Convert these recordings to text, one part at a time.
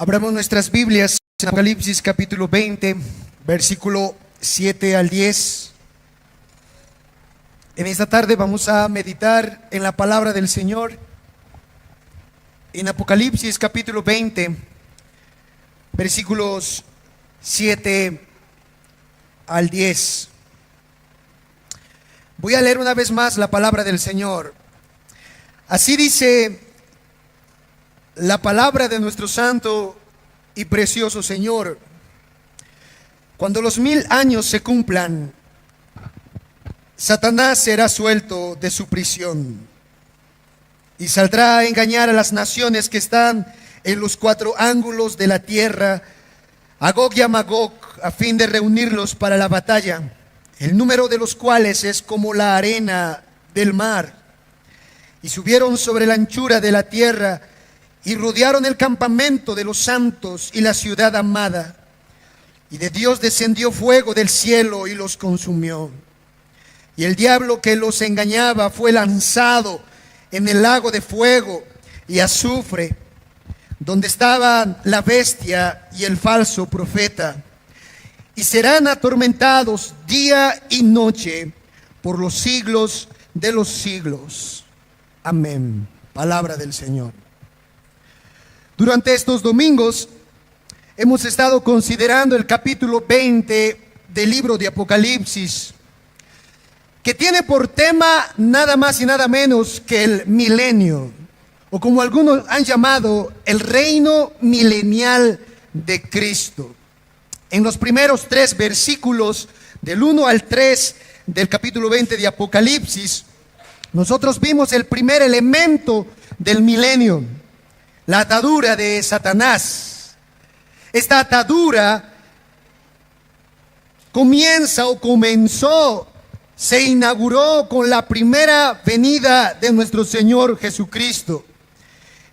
Abramos nuestras Biblias en Apocalipsis capítulo 20, versículo 7 al 10. En esta tarde vamos a meditar en la palabra del Señor. En Apocalipsis capítulo 20, versículos 7 al 10. Voy a leer una vez más la palabra del Señor. Así dice la palabra de nuestro santo y precioso Señor: cuando los 1000 años se cumplan, Satanás será suelto de su prisión y saldrá a engañar a las naciones que están en los 4 ángulos de la tierra, a Gog y a Magog, a fin de reunirlos para la batalla, el número de los cuales es como la arena del mar. Y subieron sobre la anchura de la tierra y rodearon el campamento de los santos y la ciudad amada. Y de Dios descendió fuego del cielo y los consumió. Y el diablo que los engañaba fue lanzado en el lago de fuego y azufre, donde estaban la bestia y el falso profeta. Y serán atormentados día y noche por los siglos de los siglos. Amén. Palabra del Señor. Durante estos domingos hemos estado considerando el capítulo 20 del libro de Apocalipsis, que tiene por tema nada más y nada menos que el milenio, o como algunos han llamado, el reino milenial de Cristo. En los primeros 3 versículos, del 1 al 3 del capítulo 20 de Apocalipsis, nosotros vimos el primer elemento del milenio: la atadura de Satanás. Esta atadura se inauguró con la primera venida de nuestro Señor Jesucristo.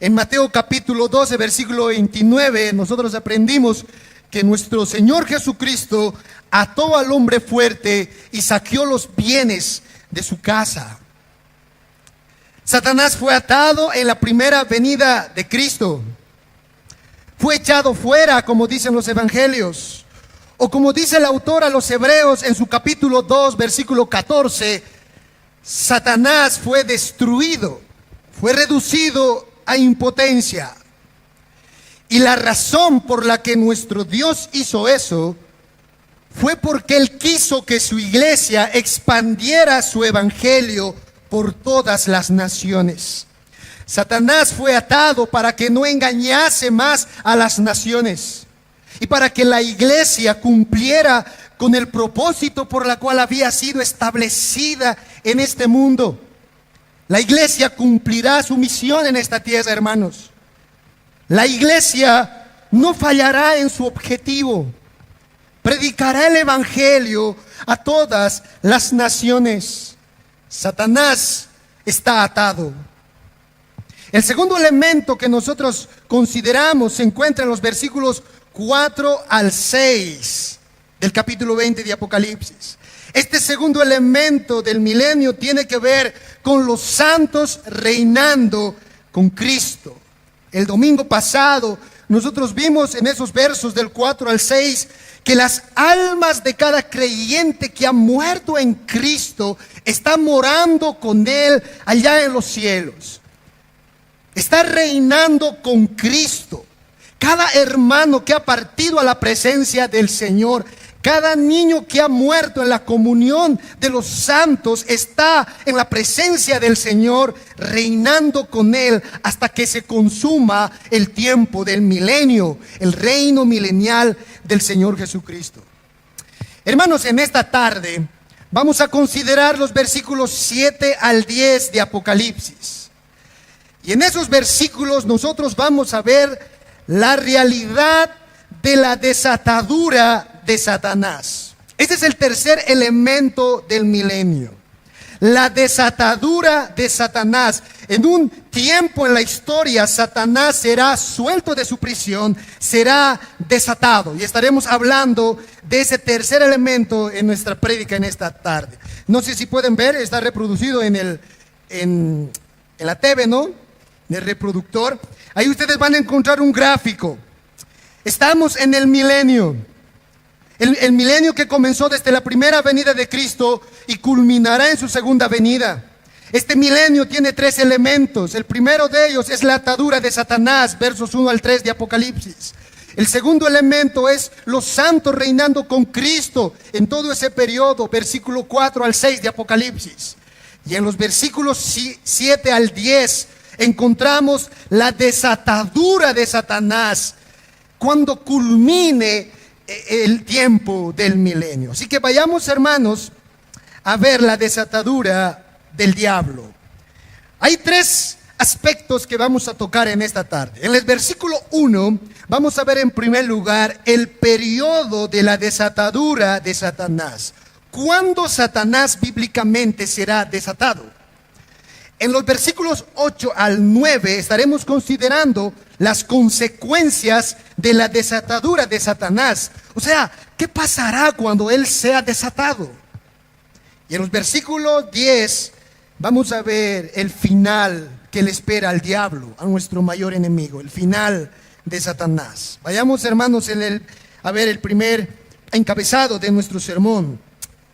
En Mateo capítulo 12, versículo 29, nosotros aprendimos que nuestro Señor Jesucristo ató al hombre fuerte y saqueó los bienes de su casa. Satanás fue atado en la primera venida de Cristo. Fue echado fuera, como dicen los evangelios, o como dice el autor a los Hebreos en su capítulo 2, versículo 14, Satanás fue destruido, fue reducido a impotencia. Y la razón por la que nuestro Dios hizo eso fue porque Él quiso que su iglesia expandiera su evangelio por todas las naciones. Satanás fue atado para que no engañase más a las naciones y para que la iglesia cumpliera con el propósito por la cual había sido establecida en este mundo. La iglesia cumplirá su misión en esta tierra, hermanos. La iglesia no fallará en su objetivo. Predicará el evangelio a todas las naciones. Satanás está atado. El segundo elemento que nosotros consideramos se encuentra en los versículos 4 al 6 del capítulo 20 de Apocalipsis. Este segundo elemento del milenio tiene que ver con los santos reinando con Cristo. El domingo pasado nosotros vimos en esos versos del 4 al 6 que las almas de cada creyente que ha muerto en Cristo está morando con Él allá en los cielos. Está reinando con Cristo. Cada hermano que ha partido a la presencia del Señor, cada niño que ha muerto en la comunión de los santos, está en la presencia del Señor, reinando con Él hasta que se consuma el tiempo del milenio, el reino milenial del Señor Jesucristo. Hermanos, en esta tarde vamos a considerar los versículos 7 al 10 de Apocalipsis. Y en esos versículos nosotros vamos a ver la realidad de la desatadura de Satanás. Este es el tercer elemento del milenio: la desatadura de Satanás. En un tiempo en la historia, Satanás será suelto de su prisión, será desatado. Y estaremos hablando de ese tercer elemento en nuestra prédica en esta tarde. No sé si pueden ver, está reproducido en la TV, ¿no? En el reproductor. Ahí ustedes van a encontrar un gráfico. Estamos en el milenio. El milenio que comenzó desde la primera venida de Cristo y culminará en su segunda venida. Este milenio tiene 3 elementos. El primero de ellos es la atadura de Satanás, versos 1 al 3 de Apocalipsis. El segundo elemento es los santos reinando con Cristo en todo ese periodo, versículo 4 al 6 de Apocalipsis. Y en los versículos 7 al 10 encontramos la desatadura de Satanás cuando culmine el tiempo del milenio. Así que vayamos, hermanos, a ver la desatadura del diablo. Hay 3 aspectos que vamos a tocar en esta tarde. En el versículo 1 vamos a ver en primer lugar el periodo de la desatadura de Satanás. ¿Cuándo Satanás bíblicamente será desatado? En los versículos 8 al 9 estaremos considerando las consecuencias de la desatadura de Satanás. O sea, ¿qué pasará cuando él sea desatado? Y en los versículos 10 vamos a ver el final que le espera al diablo, a nuestro mayor enemigo, el final de Satanás. Vayamos, hermanos, a ver el primer encabezado de nuestro sermón.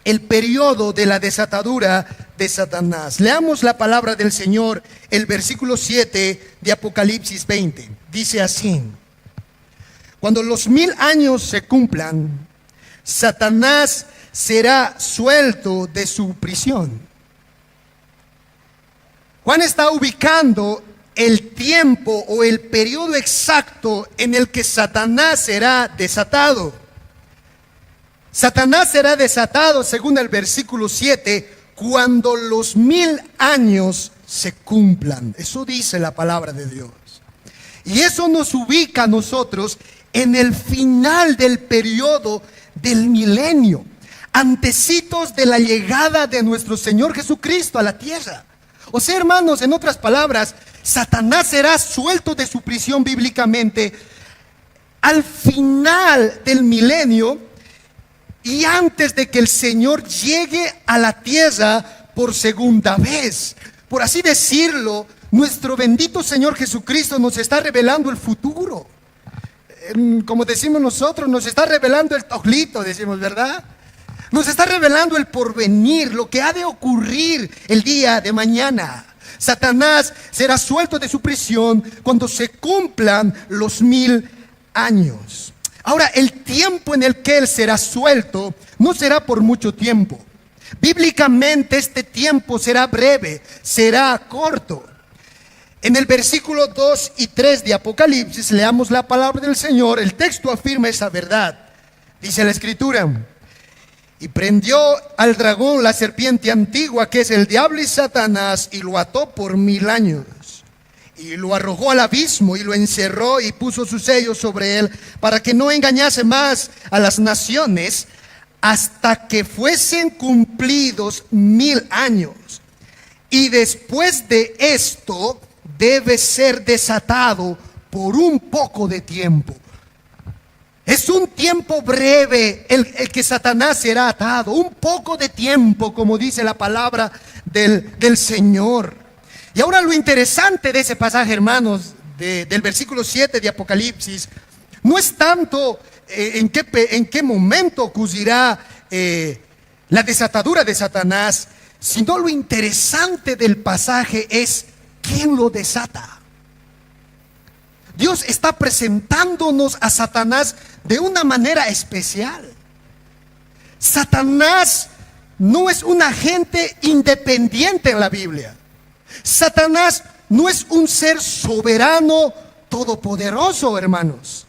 El periodo de la desatadura de Satanás. Leamos la palabra del Señor, el versículo 7 de Apocalipsis 20. Dice así: cuando los 1000 años se cumplan, Satanás será suelto de su prisión. Juan está ubicando el tiempo o el periodo exacto en el que Satanás será desatado. Satanás será desatado, según el versículo 7, cuando los 1000 años se cumplan. Eso dice la palabra de Dios. Y eso nos ubica a nosotros en el final del periodo del milenio, antecitos de la llegada de nuestro Señor Jesucristo a la tierra. O sea, hermanos, en otras palabras, Satanás será suelto de su prisión bíblicamente al final del milenio y antes de que el Señor llegue a la tierra por segunda vez. Por así decirlo, nuestro bendito Señor Jesucristo nos está revelando el futuro. Como decimos nosotros, nos está revelando el tojlito, decimos, ¿verdad? Nos está revelando el porvenir, lo que ha de ocurrir el día de mañana. Satanás será suelto de su prisión cuando se cumplan los 1000 años. Ahora, el tiempo en el que él será suelto no será por mucho tiempo. Bíblicamente este tiempo será breve, será corto. En el versículo 2 y 3 de Apocalipsis, leamos la palabra del Señor. El texto afirma esa verdad. Dice la Escritura: y prendió al dragón, la serpiente antigua, que es el diablo y Satanás, y lo ató por 1000 años. Y lo arrojó al abismo y lo encerró y puso su sello sobre él para que no engañase más a las naciones hasta que fuesen cumplidos 1000 años. Y después de esto debe ser desatado por un poco de tiempo. Es un tiempo breve el que Satanás será atado, un poco de tiempo, como dice la palabra del Señor. Y ahora lo interesante de ese pasaje, hermanos, del versículo 7 de Apocalipsis, no es tanto en qué momento ocurrirá la desatadura de Satanás, sino lo interesante del pasaje es quién lo desata. Dios está presentándonos a Satanás de una manera especial. Satanás no es un agente independiente en la Biblia. Satanás no es un ser soberano, todopoderoso, hermanos.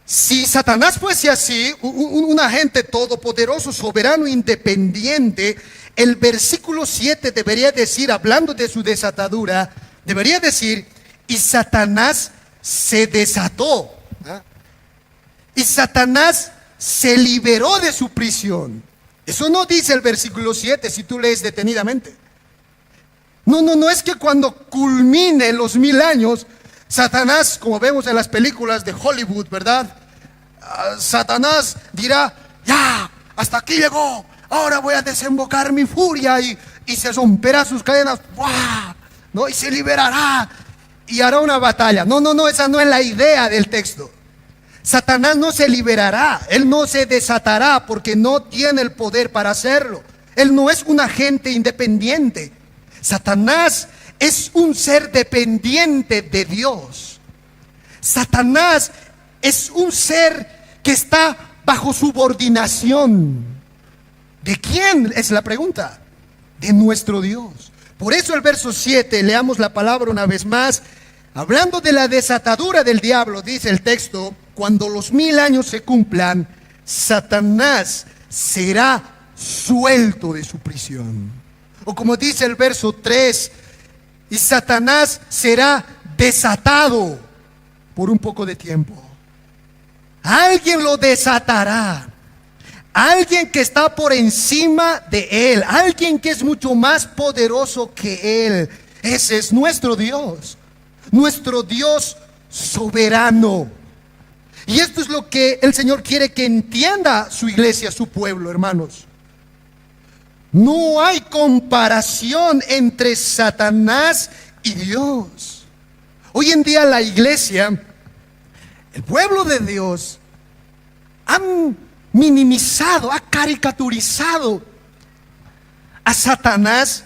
Si Satanás fuese así, un agente todopoderoso, soberano, independiente, el versículo 7 debería decir, hablando de su desatadura, debería decir: y Satanás se desató. Y Satanás se liberó de su prisión. Eso no dice el versículo 7 si tú lees detenidamente. No es que cuando culmine los 1000 años, Satanás, como vemos en las películas de Hollywood, ¿verdad? Satanás dirá: ya, hasta aquí llegó, ahora voy a desembocar mi furia y se romperá sus cadenas, ¡buah! ¿No? Y se liberará y hará una batalla. No, esa no es la idea del texto. Satanás no se liberará, él no se desatará porque no tiene el poder para hacerlo. Él no es un agente independiente. Satanás es un ser dependiente de Dios. Satanás es un ser que está bajo subordinación. ¿De quién? Es la pregunta. De nuestro Dios. Por eso el verso 7, leamos la palabra una vez más. Hablando de la desatadura del diablo, dice el texto: cuando los 1000 años se cumplan, Satanás será suelto de su prisión. O como dice el verso 3, y Satanás será desatado por un poco de tiempo. Alguien lo desatará. Alguien que está por encima de él. Alguien que es mucho más poderoso que él. Ese es nuestro Dios. Nuestro Dios soberano. Y esto es lo que el Señor quiere que entienda su iglesia, su pueblo, hermanos. No hay comparación entre Satanás y Dios. Hoy en día la iglesia, el pueblo de Dios, han minimizado, ha caricaturizado a Satanás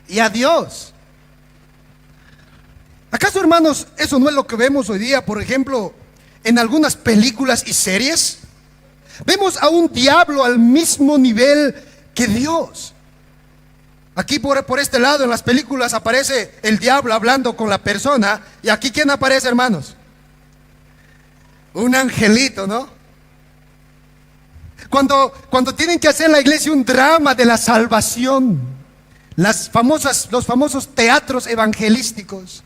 y a Dios. ¿Acaso, hermanos, eso no es lo que vemos hoy día, por ejemplo, en algunas películas y series? Vemos a un diablo al mismo nivel que Dios. Aquí por este lado en las películas aparece el diablo hablando con la persona. Y aquí ¿quién aparece, hermanos? Un angelito, ¿no? Cuando tienen que hacer en la iglesia un drama de la salvación, los famosos teatros evangelísticos,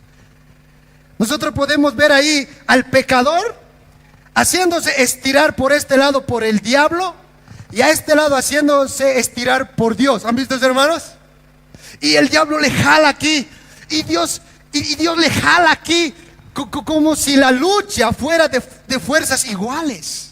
nosotros podemos ver ahí al pecador haciéndose estirar por este lado por el diablo, y a este lado haciéndose estirar por Dios. ¿Han visto eso, hermanos? Y el diablo le jala aquí, y Dios le jala aquí, como si la lucha fuera de fuerzas iguales.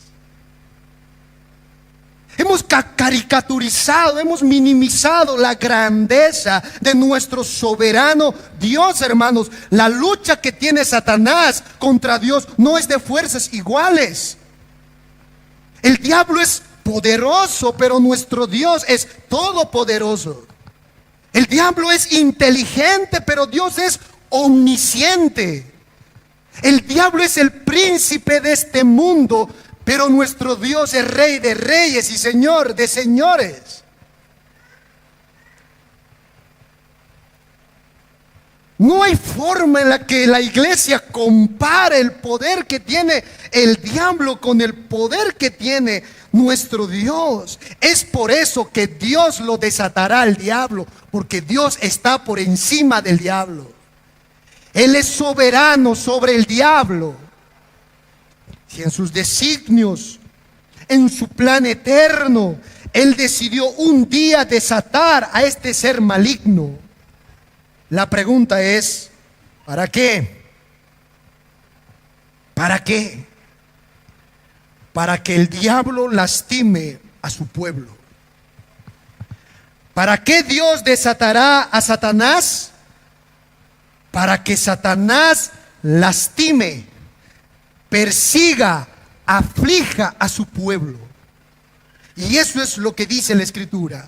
Hemos caricaturizado, hemos minimizado la grandeza de nuestro soberano Dios, hermanos. La lucha que tiene Satanás contra Dios no es de fuerzas iguales. El diablo es poderoso, pero nuestro Dios es todopoderoso. El diablo es inteligente, pero Dios es omnisciente. El diablo es el príncipe de este mundo, pero nuestro Dios es Rey de reyes y Señor de señores. No hay forma en la que la iglesia compare el poder que tiene el diablo con el poder que tiene nuestro Dios. Es por eso que Dios lo desatará al diablo, porque Dios está por encima del diablo. Él es soberano sobre el diablo. Si en sus designios, en su plan eterno, Él decidió un día desatar a este ser maligno, la pregunta es, ¿para qué? ¿Para qué? Para que el diablo lastime a su pueblo. ¿Para qué Dios desatará a Satanás? Para que Satanás lastime, persiga, aflija a su pueblo. Y eso es lo que dice la Escritura.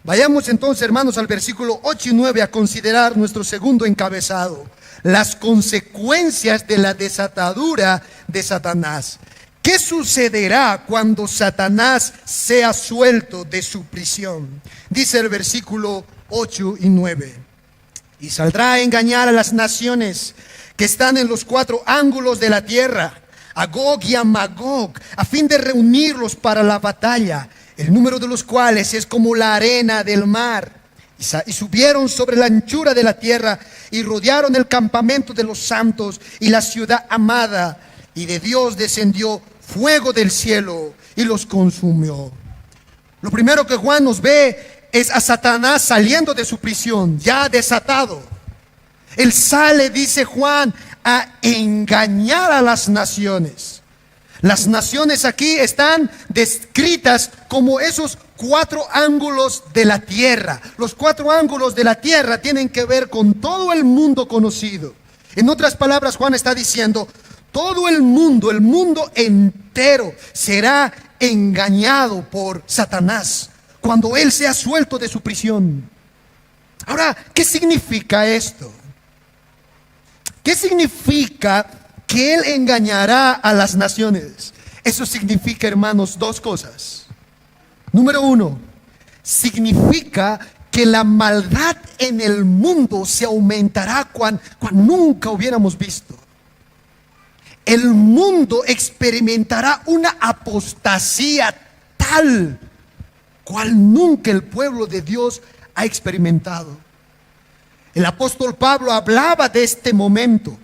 Vayamos entonces, hermanos, al versículo 8 y 9 a considerar nuestro segundo encabezado: las consecuencias de la desatadura de Satanás. ¿Qué sucederá cuando Satanás sea suelto de su prisión? Dice el versículo 8 y 9: y saldrá a engañar a las naciones que están en los 4 ángulos de la tierra, a Gog y a Magog, a fin de reunirlos para la batalla, el número de los cuales es como la arena del mar. Y subieron sobre la anchura de la tierra y rodearon el campamento de los santos y la ciudad amada, y de Dios descendió fuego del cielo y los consumió. Lo primero que Juan nos ve es a Satanás saliendo de su prisión, ya desatado. Él sale, dice Juan, a engañar a las naciones. Las naciones aquí están descritas como esos 4 ángulos de la tierra. Los 4 ángulos de la tierra tienen que ver con todo el mundo conocido. En otras palabras, Juan está diciendo: Todo el mundo entero será engañado por Satanás cuando él sea suelto de su prisión. Ahora, ¿qué significa esto? ¿Qué significa que él engañará a las naciones? Eso significa, hermanos, dos cosas. Número uno, significa que la maldad en el mundo se aumentará cuando nunca hubiéramos visto. El mundo experimentará una apostasía tal cual nunca el pueblo de Dios ha experimentado. El apóstol Pablo hablaba de este momento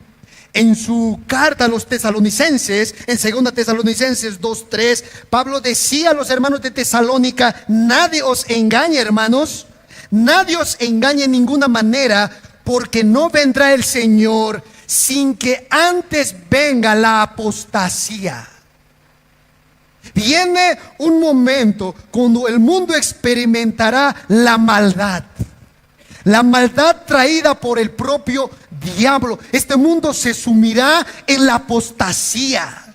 en su carta a los tesalonicenses. En 2 Tesalonicenses 2:3, Pablo decía a los hermanos de Tesalónica: nadie os engañe, hermanos, nadie os engañe en ninguna manera, porque no vendrá el Señor sin que antes venga la apostasía. Viene un momento cuando el mundo experimentará la maldad traída por el propio diablo. Este mundo se sumirá en la apostasía.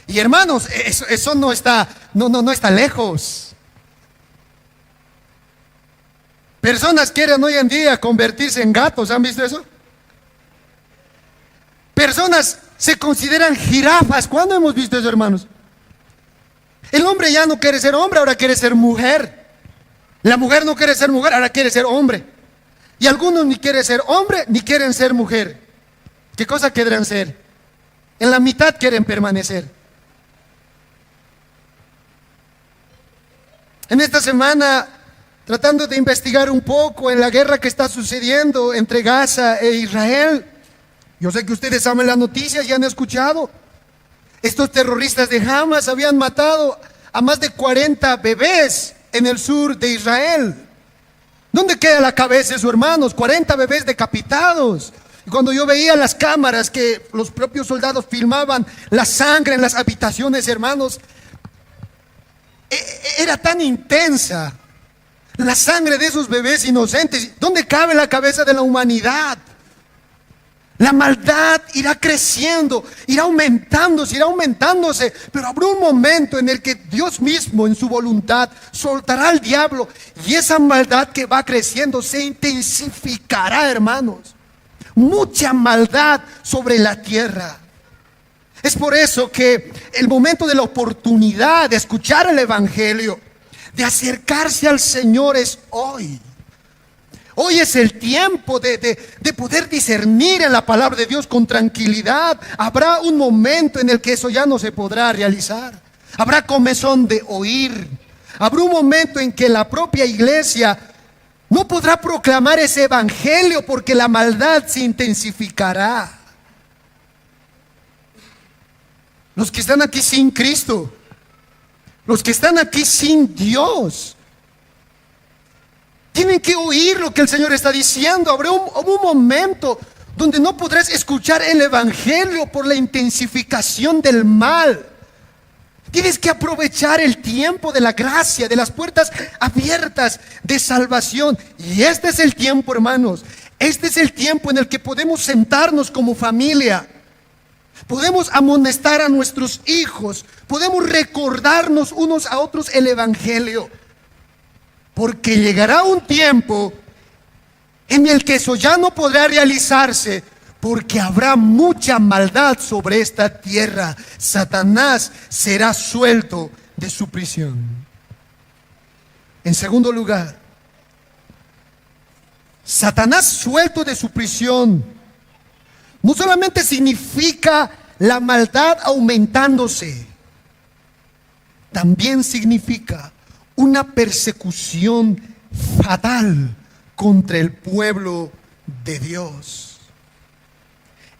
Y hermanos, eso no está lejos. Personas quieren hoy en día convertirse en gatos, ¿han visto eso? Personas se consideran jirafas. ¿Cuándo hemos visto eso, hermanos? El hombre ya no quiere ser hombre, ahora quiere ser mujer. La mujer no quiere ser mujer, ahora quiere ser hombre. Y algunos ni quieren ser hombre, ni quieren ser mujer. ¿Qué cosa querrán ser? En la mitad quieren permanecer. En esta semana, tratando de investigar un poco en la guerra que está sucediendo entre Gaza e Israel, yo sé que ustedes saben las noticias y han escuchado. Estos terroristas de Hamas habían matado a más de 40 bebés en el sur de Israel. ¿Dónde queda la cabeza de sus hermanos? 40 bebés decapitados. Y cuando yo veía las cámaras que los propios soldados filmaban la sangre en las habitaciones, hermanos, era tan intensa la sangre de esos bebés inocentes. ¿Dónde cabe la cabeza de la humanidad? La maldad irá creciendo, irá aumentándose, pero habrá un momento en el que Dios mismo, en su voluntad, soltará al diablo, y esa maldad que va creciendo se intensificará, hermanos. Mucha maldad sobre la tierra. Es por eso que el momento de la oportunidad de escuchar el evangelio, de acercarse al Señor, es hoy. Hoy es el tiempo de poder discernir en la palabra de Dios con tranquilidad. Habrá un momento en el que eso ya no se podrá realizar. Habrá comezón de oír. Habrá un momento en que la propia iglesia no podrá proclamar ese evangelio porque la maldad se intensificará. Los que están aquí sin Cristo, los que están aquí sin Dios, tienen que oír lo que el Señor está diciendo. Habrá un momento donde no podrás escuchar el evangelio por la intensificación del mal. Tienes que aprovechar el tiempo de la gracia, de las puertas abiertas de salvación. Y este es el tiempo, hermanos. Este es el tiempo en el que podemos sentarnos como familia. Podemos amonestar a nuestros hijos. Podemos recordarnos unos a otros el evangelio. Porque llegará un tiempo en el que eso ya no podrá realizarse, porque habrá mucha maldad sobre esta tierra. Satanás será suelto de su prisión. En segundo lugar, Satanás suelto de su prisión no solamente significa la maldad aumentándose, también significa una persecución fatal contra el pueblo de Dios.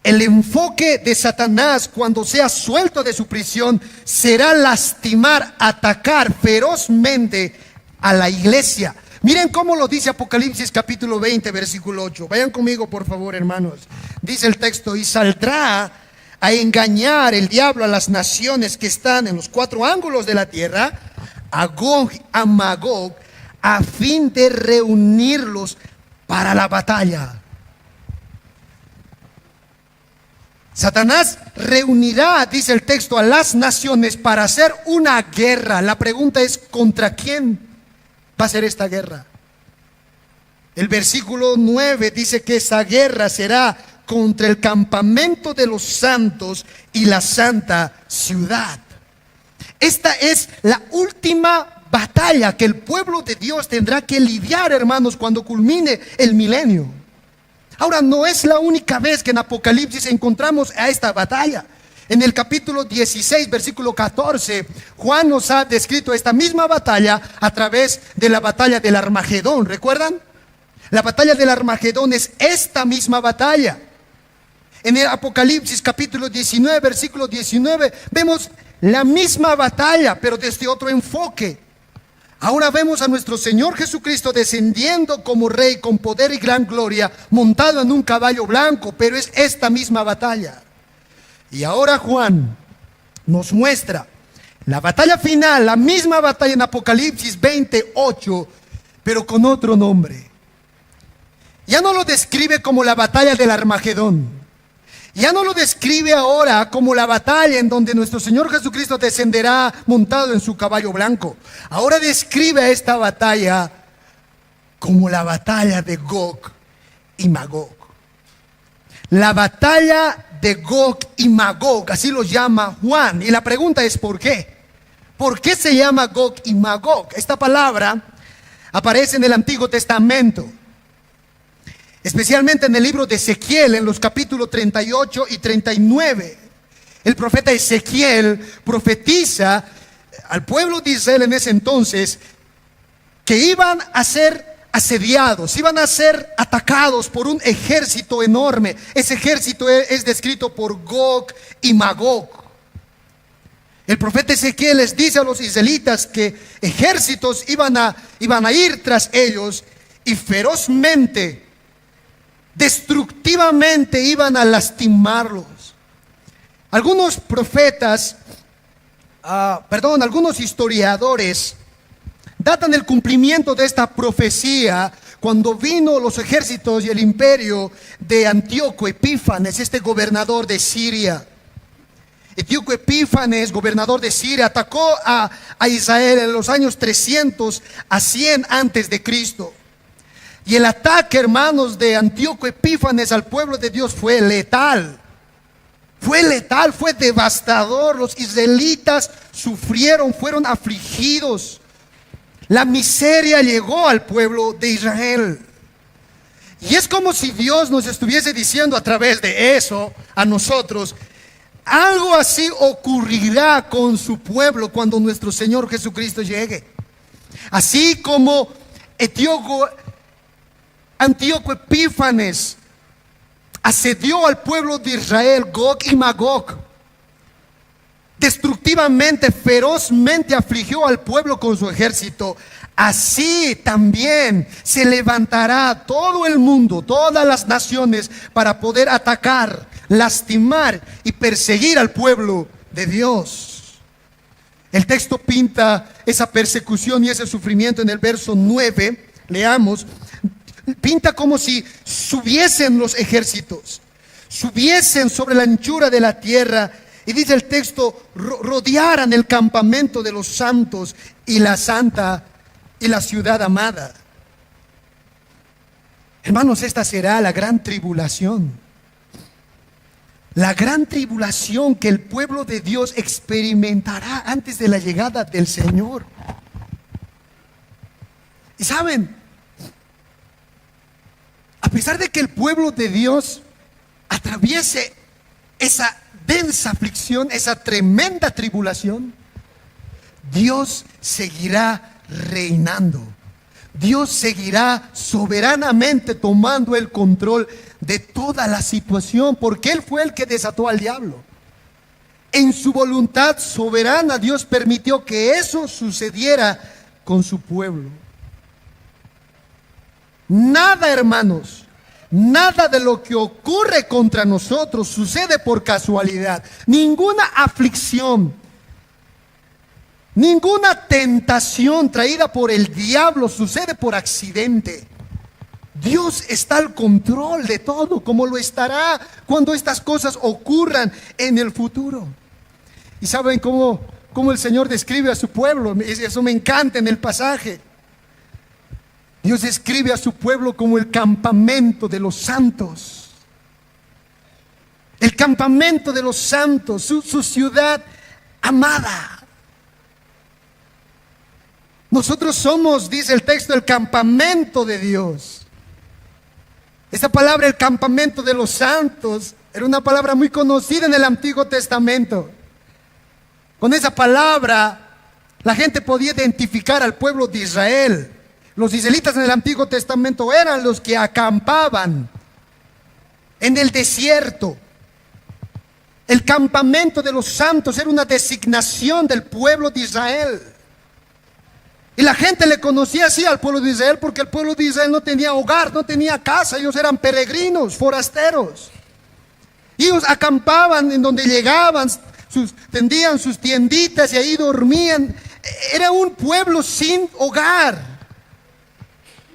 El enfoque de Satanás cuando sea suelto de su prisión será lastimar, atacar ferozmente a la iglesia. Miren cómo lo dice Apocalipsis capítulo 20, versículo 8. Vayan conmigo, por favor, hermanos. Dice el texto: y saldrá a engañar el diablo a las naciones que están en los cuatro ángulos de la tierra, a Gog, a Magog, a fin de reunirlos para la batalla. Satanás reunirá, dice el texto, a las naciones para hacer una guerra. La pregunta es, ¿contra quién va a ser esta guerra? El versículo 9 dice que esa guerra será contra el campamento de los santos y la santa ciudad. Esta es la última batalla que el pueblo de Dios tendrá que lidiar, hermanos, cuando culmine el milenio. Ahora, no es la única vez que en Apocalipsis encontramos a esta batalla. En el capítulo 16, versículo 14, Juan nos ha descrito esta misma batalla a través de la batalla del Armagedón. ¿Recuerdan? La batalla del Armagedón es esta misma batalla. En el Apocalipsis capítulo 19, versículo 19, vemos la misma batalla, pero desde otro enfoque. Ahora vemos a nuestro Señor Jesucristo descendiendo como Rey con poder y gran gloria, montado en un caballo blanco, pero es esta misma batalla. Y ahora Juan nos muestra la batalla final, la misma batalla en Apocalipsis 28, pero con otro nombre. Ya no lo describe como la batalla del Armagedón. Ya no lo describe ahora como la batalla en donde nuestro Señor Jesucristo descenderá montado en su caballo blanco. Ahora describe esta batalla como la batalla de Gog y Magog. La batalla de Gog y Magog, así lo llama Juan. Y la pregunta es ¿por qué? ¿Por qué se llama Gog y Magog? Esta palabra aparece en el Antiguo Testamento, especialmente en el libro de Ezequiel, en los capítulos 38 y 39. El profeta Ezequiel profetiza al pueblo de Israel en ese entonces que iban a ser asediados, iban a ser atacados por un ejército enorme. Ese ejército es descrito por Gog y Magog. El profeta Ezequiel les dice a los israelitas que ejércitos iban a ir tras ellos y ferozmente, destructivamente iban a lastimarlos. Algunos profetas, algunos historiadores datan el cumplimiento de esta profecía cuando vino los ejércitos y el imperio de Antíoco Epífanes, este gobernador de Siria. Antíoco Epífanes, gobernador de Siria, atacó a Israel en los años 300 a 100 antes de Cristo. Y el ataque, hermanos, de Antíoco Epífanes al pueblo de Dios fue letal. Fue letal, fue devastador. Los israelitas sufrieron, fueron afligidos. La miseria llegó al pueblo de Israel. Y es como si Dios nos estuviese diciendo a través de eso a nosotros: algo así ocurrirá con su pueblo cuando nuestro Señor Jesucristo llegue. Así como Antíoco Epífanes asedió al pueblo de Israel, Gog y Magog, destructivamente, ferozmente afligió al pueblo con su ejército. Así también se levantará todo el mundo, todas las naciones, para poder atacar, lastimar y perseguir al pueblo de Dios. El texto pinta esa persecución y ese sufrimiento en el verso 9. Leamos. Pinta como si subiesen los ejércitos, subiesen sobre la anchura de la tierra, y dice el texto, rodearan el campamento de los santos y la santa y la ciudad amada. Hermanos, esta será la gran tribulación. La gran tribulación que el pueblo de Dios experimentará antes de la llegada del Señor. Y saben, a pesar de que el pueblo de Dios atraviese esa densa aflicción, esa tremenda tribulación, Dios seguirá reinando. Dios seguirá soberanamente tomando el control de toda la situación, porque Él fue el que desató al diablo. En su voluntad soberana, Dios permitió que eso sucediera con su pueblo. Nada, hermanos, nada de lo que ocurre contra nosotros sucede por casualidad. Ninguna aflicción, ninguna tentación traída por el diablo sucede por accidente. Dios está al control de todo, como lo estará cuando estas cosas ocurran en el futuro. ¿Y saben cómo el Señor describe a su pueblo? Eso me encanta en el pasaje. Dios describe a su pueblo como el campamento de los santos. El campamento de los santos, su ciudad amada. Nosotros somos, dice el texto, el campamento de Dios. Esta palabra, el campamento de los santos, era una palabra muy conocida en el Antiguo Testamento. Con esa palabra, la gente podía identificar al pueblo de Israel. Los israelitas en el Antiguo Testamento eran los que acampaban en el desierto. El campamento de los santos era una designación del pueblo de Israel. Y la gente le conocía así al pueblo de Israel porque el pueblo de Israel no tenía hogar, no tenía casa. Ellos eran peregrinos, forasteros. Ellos acampaban en donde llegaban, tendían sus tienditas y ahí dormían. Era un pueblo sin hogar,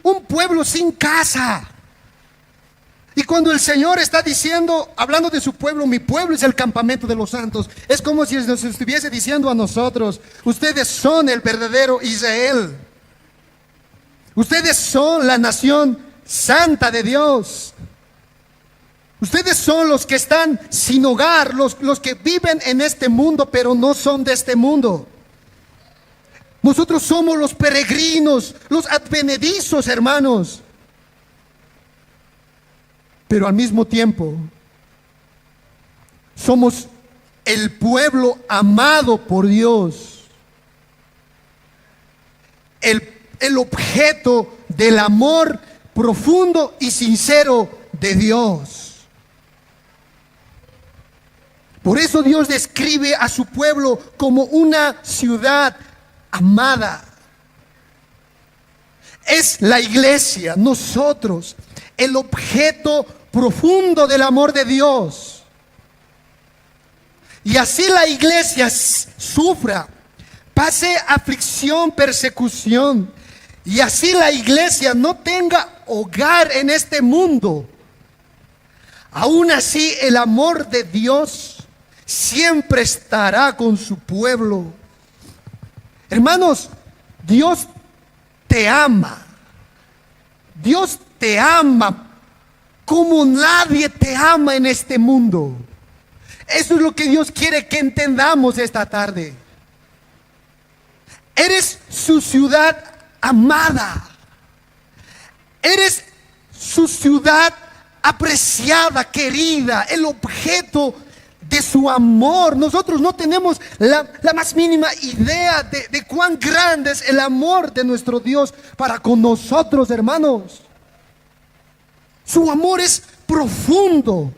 un pueblo sin casa. Y cuando el Señor está diciendo, hablando de su pueblo, mi pueblo es el campamento de los santos, es como si nos estuviese diciendo a nosotros, ustedes son el verdadero Israel. Ustedes son la nación santa de Dios. Ustedes son los que están sin hogar, los que viven en este mundo, pero no son de este mundo. Nosotros somos los peregrinos, los advenedizos, hermanos. Pero al mismo tiempo, somos el pueblo amado por Dios. El objeto del amor profundo y sincero de Dios. Por eso Dios describe a su pueblo como una ciudad amada. Es la iglesia, nosotros, el objeto profundo del amor de Dios. Y así la iglesia sufra, pase aflicción, persecución, y así la iglesia no tenga hogar en este mundo, aún así el amor de Dios siempre estará con su pueblo. Hermanos, Dios te ama. Dios te ama como nadie te ama en este mundo. Eso es lo que Dios quiere que entendamos esta tarde. Eres su ciudad amada. Eres su ciudad apreciada, querida, el objeto de su amor. Nosotros no tenemos la más mínima idea de cuán grande es el amor de nuestro Dios para con nosotros, hermanos. Su amor es profundo,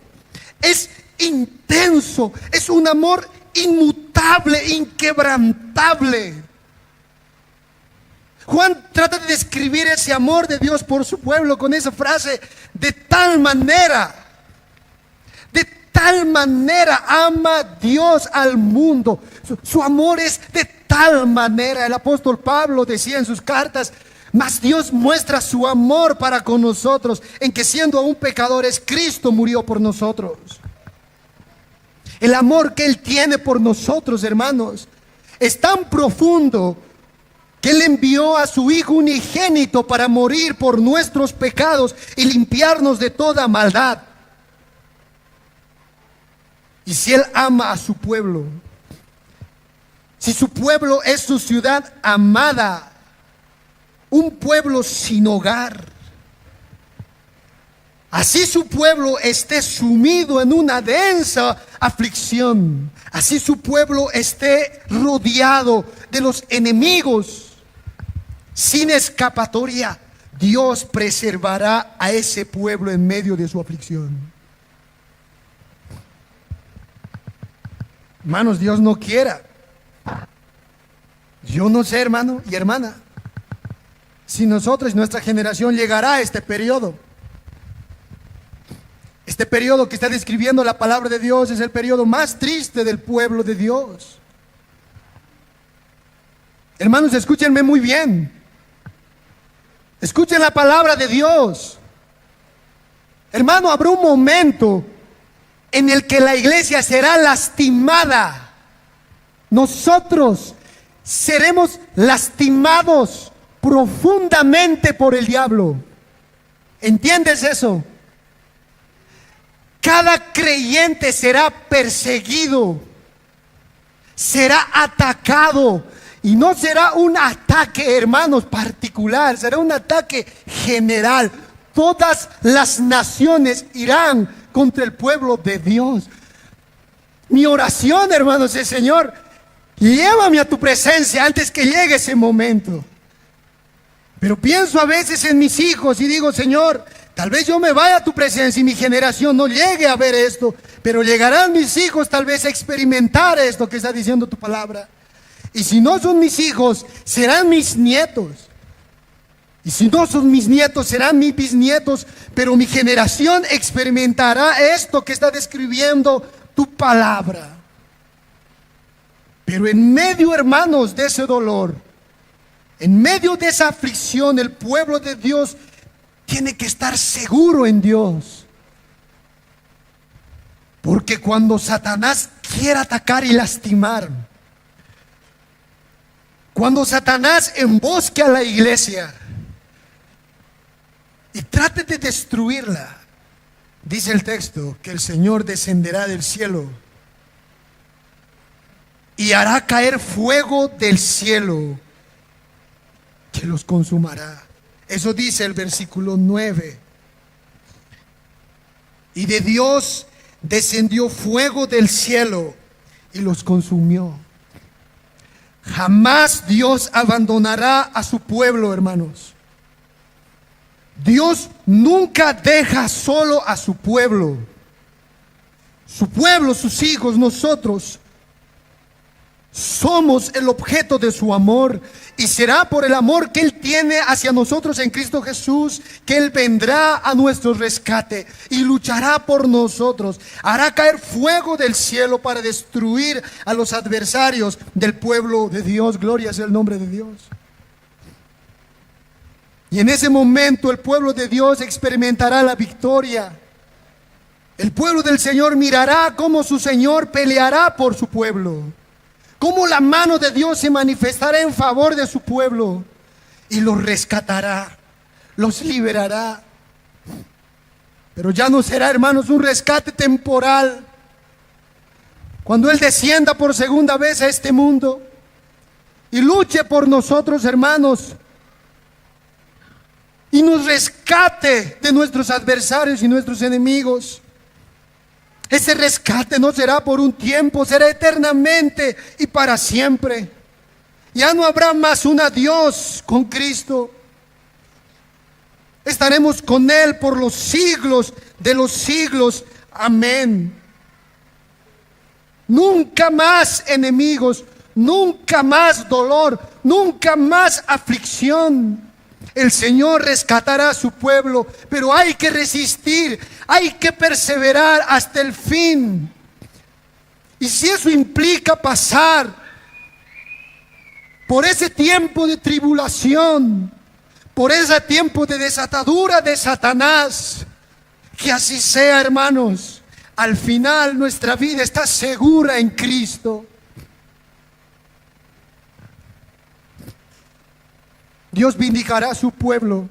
es intenso, es un amor inmutable, inquebrantable. Juan trata de describir ese amor de Dios por su pueblo con esa frase: de tal manera ama Dios al mundo. Su amor es de tal manera. El apóstol Pablo decía en sus cartas: mas Dios muestra su amor para con nosotros, en que siendo aún pecadores, Cristo murió por nosotros. El amor que Él tiene por nosotros, hermanos, es tan profundo que Él envió a su Hijo unigénito para morir por nuestros pecados y limpiarnos de toda maldad. Y si Él ama a su pueblo, si su pueblo es su ciudad amada, un pueblo sin hogar, así su pueblo esté sumido en una densa aflicción, así su pueblo esté rodeado de los enemigos, sin escapatoria, Dios preservará a ese pueblo en medio de su aflicción. Hermanos, Dios no quiera. Yo no sé, hermano y hermana, si nosotros, nuestra generación, llegará a este periodo. Este periodo que está describiendo la palabra de Dios es el periodo más triste del pueblo de Dios. Hermanos, escúchenme muy bien. Escuchen la palabra de Dios. Hermano, habrá un momento en el que la iglesia será lastimada. Nosotros seremos lastimados profundamente por el diablo. ¿Entiendes eso? Cada creyente será perseguido, será atacado, y no será un ataque, hermanos, particular, será un ataque general. Todas las naciones irán contra el pueblo de Dios. Mi oración, hermanos, es: Señor, llévame a tu presencia antes que llegue ese momento. Pero pienso a veces en mis hijos y digo: Señor, tal vez yo me vaya a tu presencia y mi generación no llegue a ver esto, pero llegarán mis hijos tal vez a experimentar esto que está diciendo tu palabra. Y si no son mis hijos, serán mis nietos. Y si no son mis nietos, serán mis bisnietos. Pero mi generación experimentará esto que está describiendo tu palabra. Pero en medio, hermanos, de ese dolor, en medio de esa aflicción, el pueblo de Dios tiene que estar seguro en Dios. Porque cuando Satanás quiera atacar y lastimar, cuando Satanás embosque a la iglesia y trate de destruirla, dice el texto que el Señor descenderá del cielo y hará caer fuego del cielo que los consumará. Eso dice el versículo 9. Y de Dios descendió fuego del cielo y los consumió. Jamás Dios abandonará a su pueblo, hermanos. Dios nunca deja solo a su pueblo. Su pueblo, sus hijos, nosotros somos el objeto de su amor, y será por el amor que Él tiene hacia nosotros en Cristo Jesús que Él vendrá a nuestro rescate y luchará por nosotros. Hará caer fuego del cielo para destruir a los adversarios del pueblo de Dios. Gloria sea el nombre de Dios. Y en ese momento el pueblo de Dios experimentará la victoria. El pueblo del Señor mirará cómo su Señor peleará por su pueblo, cómo la mano de Dios se manifestará en favor de su pueblo y los rescatará, los liberará. Pero ya no será, hermanos, un rescate temporal. Cuando Él descienda por segunda vez a este mundo y luche por nosotros, hermanos, y nos rescate de nuestros adversarios y nuestros enemigos, ese rescate no será por un tiempo, será eternamente y para siempre. Ya no habrá más un adiós con Cristo. Estaremos con Él por los siglos de los siglos. Amén. Nunca más enemigos, nunca más dolor, nunca más aflicción. El Señor rescatará a su pueblo, pero hay que resistir, hay que perseverar hasta el fin. Y si eso implica pasar por ese tiempo de tribulación, por ese tiempo de desatadura de Satanás, que así sea, hermanos. Al final nuestra vida está segura en Cristo. Dios vindicará a su pueblo,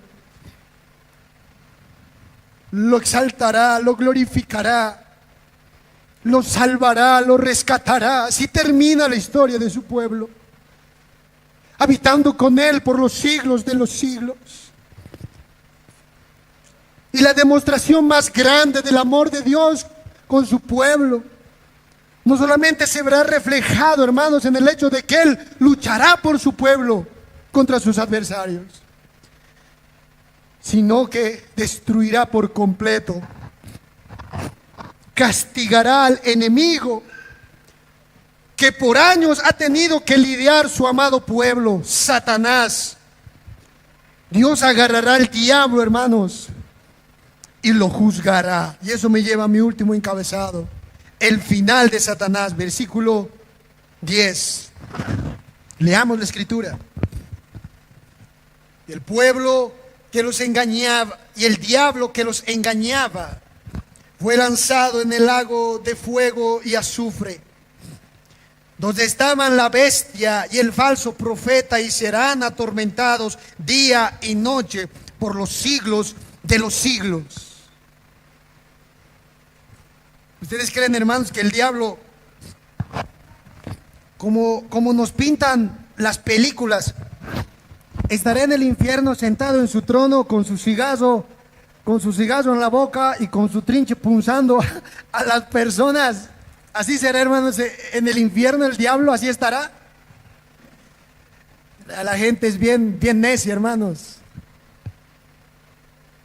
lo exaltará, lo glorificará, lo salvará, lo rescatará. Así termina la historia de su pueblo, habitando con Él por los siglos de los siglos. Y la demostración más grande del amor de Dios con su pueblo no solamente se verá reflejado, hermanos, en el hecho de que Él luchará por su pueblo contra sus adversarios, sino que destruirá por completo, castigará al enemigo que por años ha tenido que lidiar su amado pueblo, Satanás. Dios agarrará al diablo, hermanos, y lo juzgará. Y eso me lleva a mi último encabezado, el final de Satanás, versículo 10. Leamos la escritura. El pueblo que los engañaba, y el diablo que los engañaba fue lanzado en el lago de fuego y azufre, donde estaban la bestia y el falso profeta, y serán atormentados día y noche por los siglos de los siglos. ¿Ustedes creen, hermanos, que el diablo, como nos pintan las películas, estará en el infierno sentado en su trono con su cigarro en la boca y con su trinche punzando a las personas? Así será, hermanos, en el infierno el diablo, así estará. La gente es bien necia, hermanos.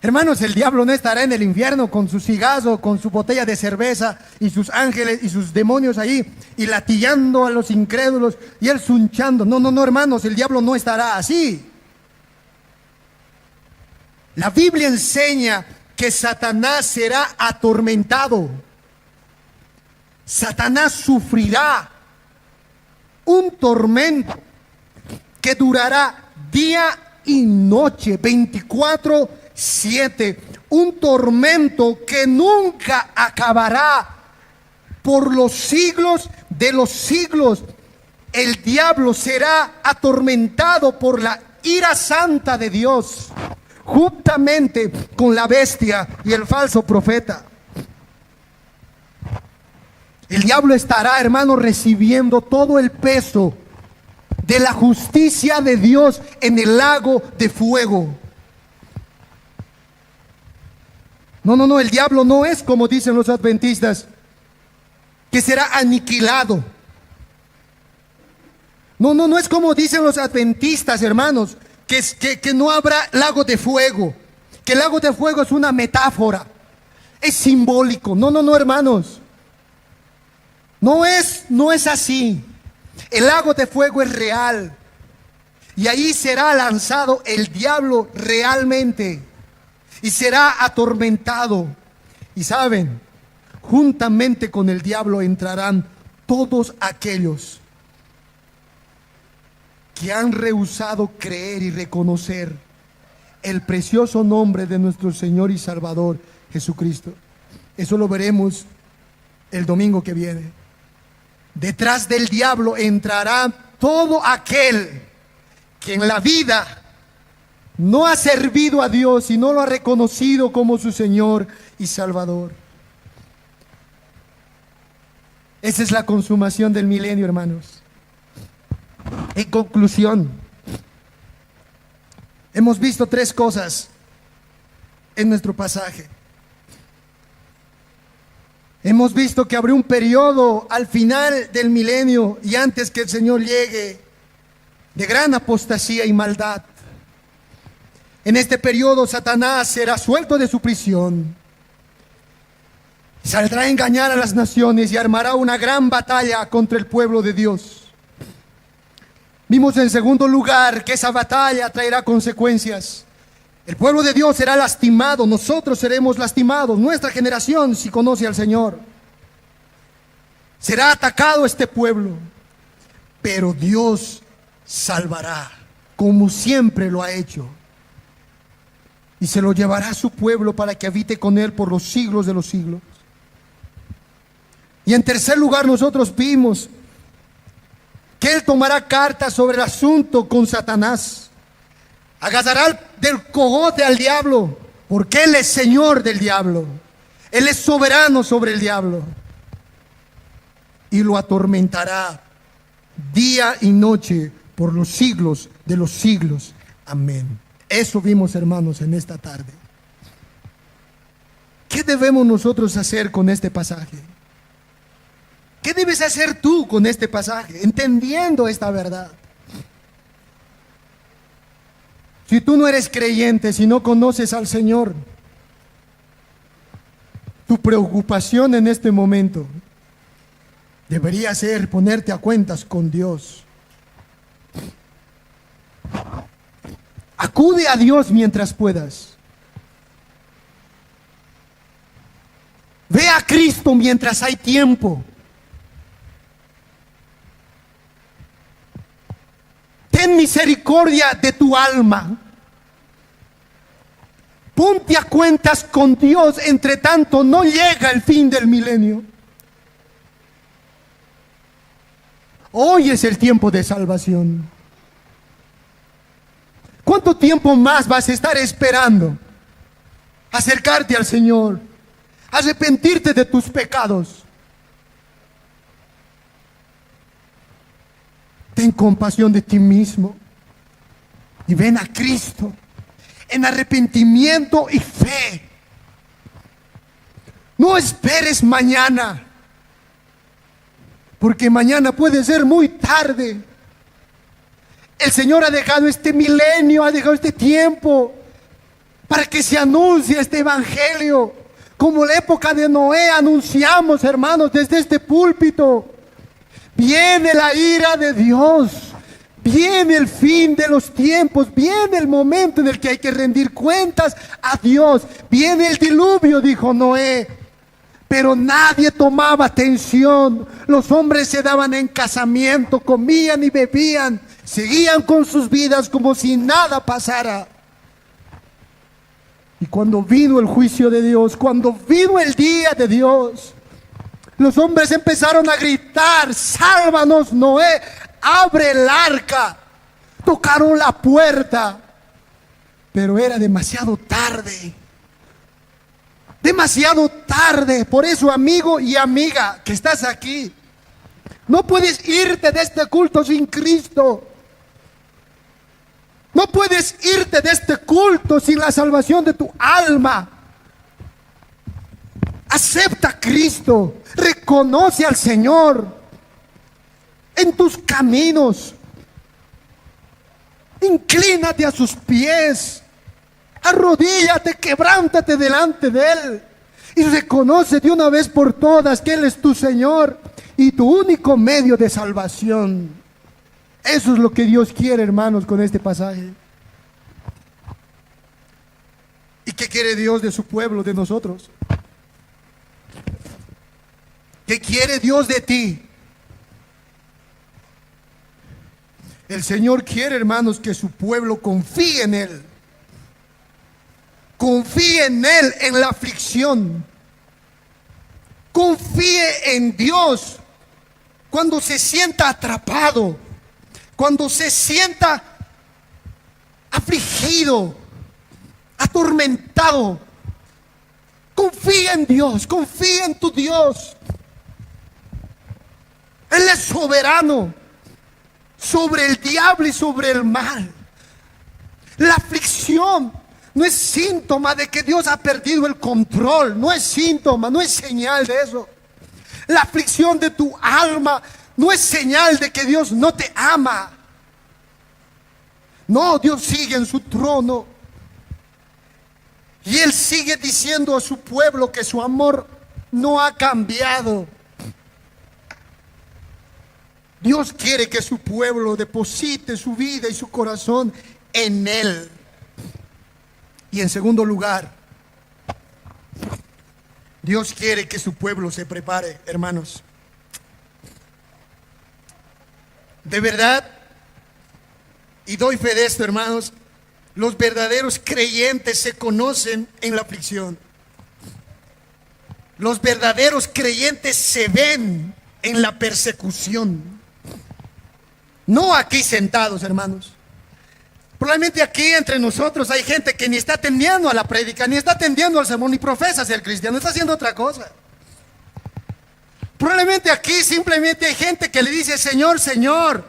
Hermanos, el diablo no estará en el infierno con su cigarro, con su botella de cerveza y sus ángeles y sus demonios ahí y latillando a los incrédulos y él zunchando. No, hermanos, el diablo no estará así. La Biblia enseña que Satanás será atormentado. Satanás sufrirá un tormento que durará día y noche, 24/7, un tormento que nunca acabará por los siglos de los siglos. El diablo será atormentado por la ira santa de Dios, juntamente con la bestia y el falso profeta. El diablo estará, hermano, recibiendo todo el peso de la justicia de Dios en el lago de fuego. No, el diablo no es como dicen los adventistas, que será aniquilado. No es como dicen los adventistas, hermanos, que no habrá lago de fuego, que el lago de fuego es una metáfora, es simbólico. No, hermanos, no es así. El lago de fuego es real, y ahí será lanzado el diablo realmente, y será atormentado. Y saben, juntamente con el diablo entrarán todos aquellos que han rehusado creer y reconocer el precioso nombre de nuestro Señor y Salvador Jesucristo. Eso lo veremos el domingo que viene. Detrás del diablo entrará todo aquel que en la vida no ha servido a Dios y no lo ha reconocido como su Señor y Salvador. Esa es la consumación del milenio, hermanos. En conclusión, hemos visto tres cosas en nuestro pasaje. Hemos visto que habrá un periodo al final del milenio y antes que el Señor llegue, de gran apostasía y maldad. En este periodo Satanás será suelto de su prisión, saldrá a engañar a las naciones y armará una gran batalla contra el pueblo de Dios. Vimos en segundo lugar que esa batalla traerá consecuencias. El pueblo de Dios será lastimado, nosotros seremos lastimados, nuestra generación, si conoce al Señor. Será atacado este pueblo, pero Dios salvará, como siempre lo ha hecho. Y se lo llevará a su pueblo para que habite con él por los siglos de los siglos. Y en tercer lugar, nosotros vimos que él tomará cartas sobre el asunto con Satanás. Agarrará del cogote al diablo, porque él es señor del diablo. Él es soberano sobre el diablo. Y lo atormentará día y noche por los siglos de los siglos. Amén. Eso vimos, hermanos, en esta tarde. ¿Qué debemos nosotros hacer con este pasaje? ¿Qué debes hacer tú con este pasaje, entendiendo esta verdad? Si tú no eres creyente, si no conoces al Señor, tu preocupación en este momento debería ser ponerte a cuentas con Dios. Acude a Dios mientras puedas. Ve a Cristo mientras hay tiempo. Ten misericordia de tu alma. Ponte a cuentas con Dios, entre tanto no llega el fin del milenio. Hoy es el tiempo de salvación. ¿Cuánto tiempo más vas a estar esperando acercarte al Señor, arrepentirte de tus pecados? Ten compasión de ti mismo y ven a Cristo en arrepentimiento y fe. No esperes mañana, porque mañana puede ser muy tarde. El Señor ha dejado este milenio, ha dejado este tiempo para que se anuncie este evangelio. Como la época de Noé anunciamos, hermanos, desde este púlpito. Viene la ira de Dios, viene el fin de los tiempos, viene el momento en el que hay que rendir cuentas a Dios. Viene el diluvio, dijo Noé, pero nadie tomaba atención. Los hombres se daban en casamiento, comían y bebían, seguían con sus vidas como si nada pasara. Y cuando vino el juicio de Dios, cuando vino el día de Dios, los hombres empezaron a gritar: sálvanos, Noé, abre el arca. Tocaron la puerta, pero era demasiado tarde. Demasiado tarde. Por eso, amigo y amiga que estás aquí, no puedes irte de este culto sin Cristo. No puedes irte de este culto sin la salvación de tu alma. Acepta a Cristo, reconoce al Señor en tus caminos, inclínate a sus pies, arrodíllate, quebrántate delante de Él y reconoce de una vez por todas que Él es tu Señor y tu único medio de salvación. Eso es lo que Dios quiere, hermanos, con este pasaje. ¿Y qué quiere Dios de su pueblo, de nosotros? ¿Qué quiere Dios de ti? El Señor quiere, hermanos, que su pueblo confíe en Él. Confíe en Él en la aflicción. Confíe en Dios cuando se sienta atrapado, cuando se sienta afligido, atormentado. Confía en Dios, confía en tu Dios. Él es soberano sobre el diablo y sobre el mal. La aflicción no es síntoma de que Dios ha perdido el control. No es síntoma, no es señal de eso. La aflicción de tu alma no es señal de que Dios no te ama. No, Dios sigue en su trono. Y Él sigue diciendo a su pueblo que su amor no ha cambiado. Dios quiere que su pueblo deposite su vida y su corazón en Él. Y en segundo lugar, Dios quiere que su pueblo se prepare, hermanos. De verdad, y doy fe de esto, hermanos, los verdaderos creyentes se conocen en la aflicción. Los verdaderos creyentes se ven en la persecución. No aquí sentados, hermanos. Probablemente aquí entre nosotros hay gente que ni está atendiendo a la prédica, ni está atendiendo al sermón, ni profesa ser cristiano, está haciendo otra cosa. Probablemente aquí simplemente hay gente que le dice: Señor, Señor,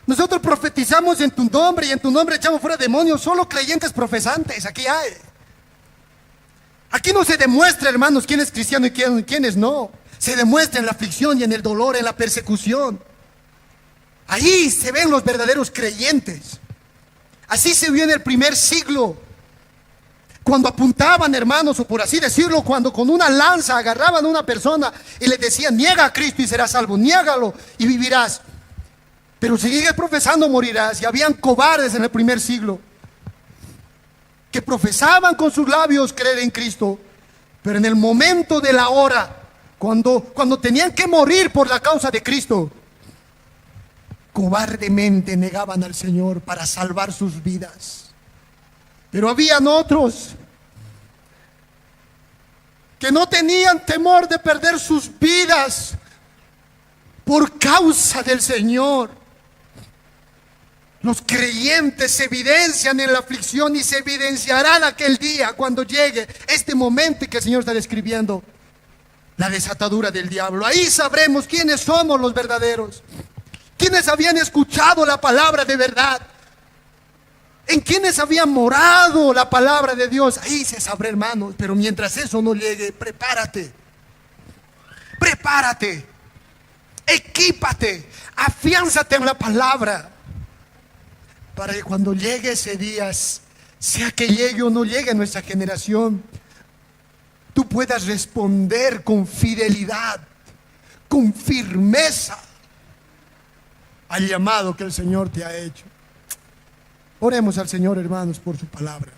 nosotros profetizamos en tu nombre y en tu nombre echamos fuera demonios. Solo creyentes profesantes, aquí hay. Aquí no se demuestra, hermanos, quién es cristiano y quién es no. Se demuestra en la aflicción y en el dolor, en la persecución. Ahí se ven los verdaderos creyentes. Así se vio en el primer siglo, cuando apuntaban, hermanos, o por así decirlo, cuando con una lanza agarraban a una persona y le decían: niega a Cristo y serás salvo, niégalo y vivirás, pero si sigues profesando morirás. Y habían cobardes en el primer siglo que profesaban con sus labios creer en Cristo, pero en el momento de la hora, cuando tenían que morir por la causa de Cristo, cobardemente negaban al Señor para salvar sus vidas. Pero habían otros que no tenían temor de perder sus vidas por causa del Señor. Los creyentes se evidencian en la aflicción y se evidenciarán aquel día cuando llegue este momento que el Señor está describiendo, la desatadura del diablo. Ahí sabremos quiénes somos los verdaderos, quienes habían escuchado la palabra de verdad, en quienes había morado la palabra de Dios. Ahí se sabrá, hermanos. Pero mientras eso no llegue, prepárate, equípate, afiánzate en la palabra, para que cuando llegue ese día, sea que llegue o no llegue a nuestra generación, tú puedas responder con fidelidad, con firmeza al llamado que el Señor te ha hecho. Oremos al Señor, hermanos, por su palabra.